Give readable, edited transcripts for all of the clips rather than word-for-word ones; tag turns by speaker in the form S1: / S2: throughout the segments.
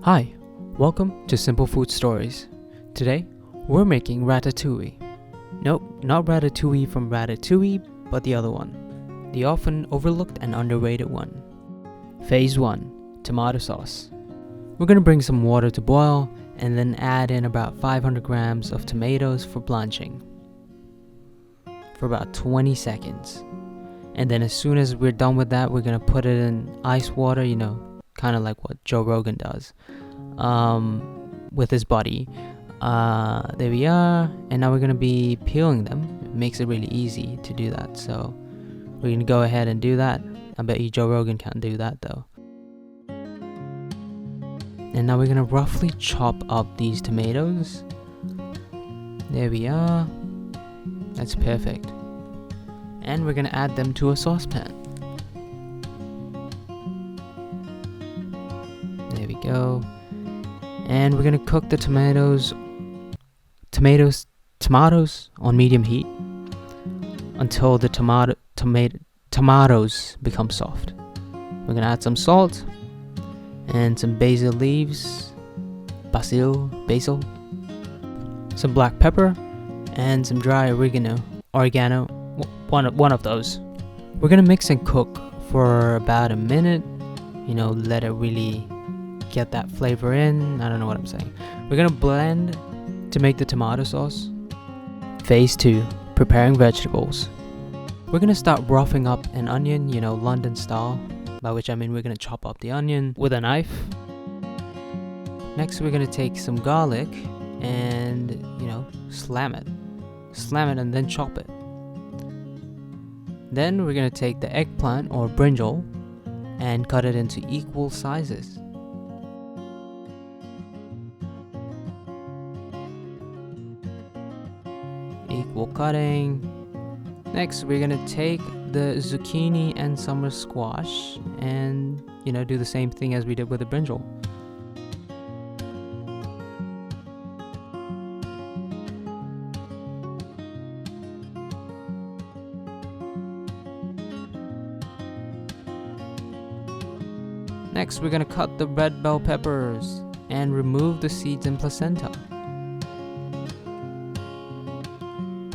S1: Hi, welcome to Simple Food Stories. Today, we're making ratatouille. Nope, not ratatouille from Ratatouille, but the other one. The often overlooked and underrated one. Phase 1, tomato sauce. We're gonna bring some water to boil and then add in about 500 grams of tomatoes for blanching for about 20 seconds. And then as soon as we're done with that, we're gonna put it in ice water, kind of like what Joe Rogan does with his buddy. There we are, and now we're gonna be peeling them. It makes it really easy to do that, so we're gonna go ahead and do that. I bet you Joe Rogan can't do that though. And now we're gonna roughly chop up these tomatoes. There we are. That's perfect. And we're gonna add them to a saucepan. There we go. And we're gonna cook the tomatoes on medium heat until the tomatoes become soft. We're gonna add some salt and some basil leaves, basil, some black pepper, and some dry oregano, one of those. We're gonna mix and cook for about a minute. Let it really get that flavor in. I don't know what I'm saying. We're gonna blend to make the tomato sauce. Phase 2, preparing vegetables. We're gonna start roughing up an onion, London style, by which I mean we're gonna chop up the onion with a knife. Next, we're gonna take some garlic and, slam it and then chop it. Then we're gonna take the eggplant or brinjal and cut it into equal sizes. Equal cutting. Next, we're gonna take the zucchini and summer squash and, do the same thing as we did with the brinjal. Next, we're gonna cut the red bell peppers and remove the seeds and placenta.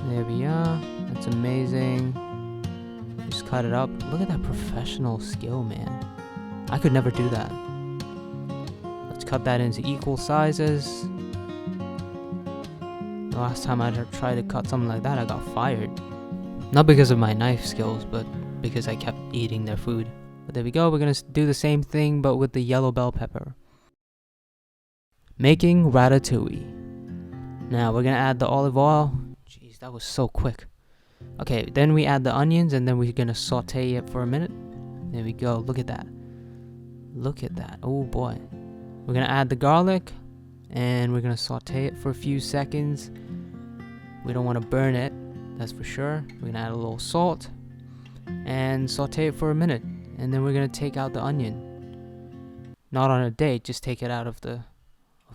S1: There we are. That's amazing. Just cut it up. Look at that professional skill, man. I could never do that. Let's cut that into equal sizes. The last time I tried to cut something like that, I got fired. Not because of my knife skills, but because I kept eating their food. But there we go. We're gonna do the same thing, but with the yellow bell pepper. Making ratatouille. Now we're gonna add the olive oil. Jeez, that was so quick. Okay, then we add the onions and then we're gonna saute it for a minute. There we go. Look at that. Look at that. Oh boy. We're gonna add the garlic and we're gonna saute it for a few seconds. We don't want to burn it, that's for sure. We're gonna add a little salt and saute it for a minute. And then we're gonna take out the onion. Not on a date, just take it out of the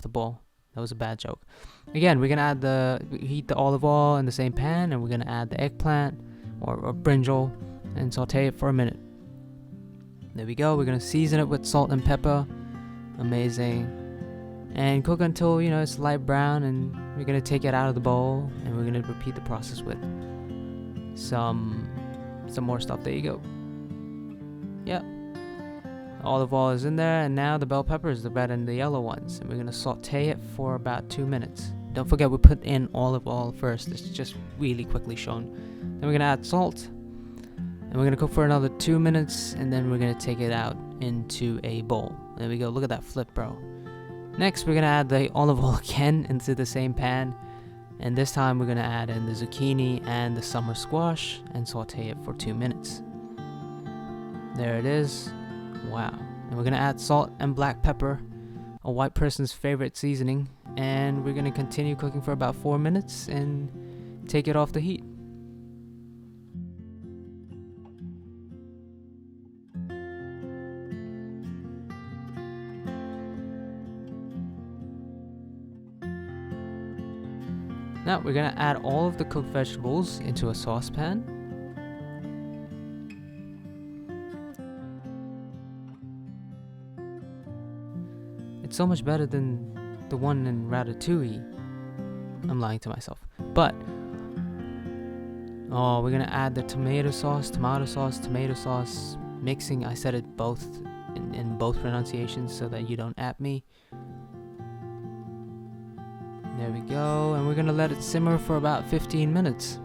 S1: bowl. That was a bad joke. Again, we're gonna heat the olive oil in the same pan, and we're gonna add the eggplant or brinjal and saute it for a minute. There we go. We're gonna season it with salt and pepper. Amazing. And cook until it's light brown, and we're gonna take it out of the bowl, and we're gonna repeat the process with some more stuff. There you go. Yep. Olive oil is in there, and now the bell peppers, the red and the yellow ones, and we're gonna saute it for about 2 minutes. Don't forget we put in olive oil first. It's just really quickly shown. Then we're gonna add salt, and we're gonna cook for another 2 minutes, and then we're gonna take it out into a bowl. There we go. Look at that flip, bro. Next, we're gonna add the olive oil again into the same pan, and this time we're gonna add in the zucchini and the summer squash and saute it for 2 minutes. There it is. Wow. And we're gonna add salt and black pepper, a white person's favorite seasoning, and we're gonna continue cooking for about 4 minutes and take it off the heat. Now we're gonna add all of the cooked vegetables into a saucepan. it's so much better than the one in Ratatouille. I'm lying to myself. But we're gonna add the tomato sauce, mixing. I said it both in both pronunciations so that you don't at me. There we go, and we're gonna let it simmer for about 15 minutes.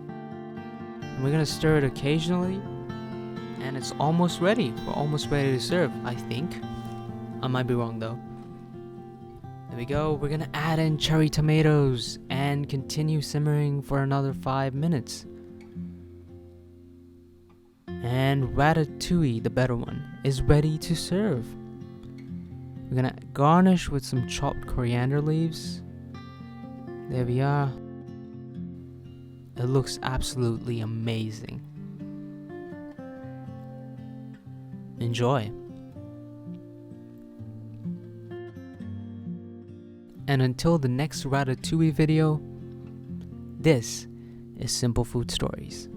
S1: And we're gonna stir it occasionally, and it's almost ready. We're almost ready to serve, I think. I might be wrong though. There we go. We're gonna add in cherry tomatoes and continue simmering for another 5 minutes. And Ratatouille, the better one, is ready to serve. We're gonna garnish with some chopped coriander leaves. There we are. It looks absolutely amazing. Enjoy. And until the next Ratatouille video, this is Simple Food Stories.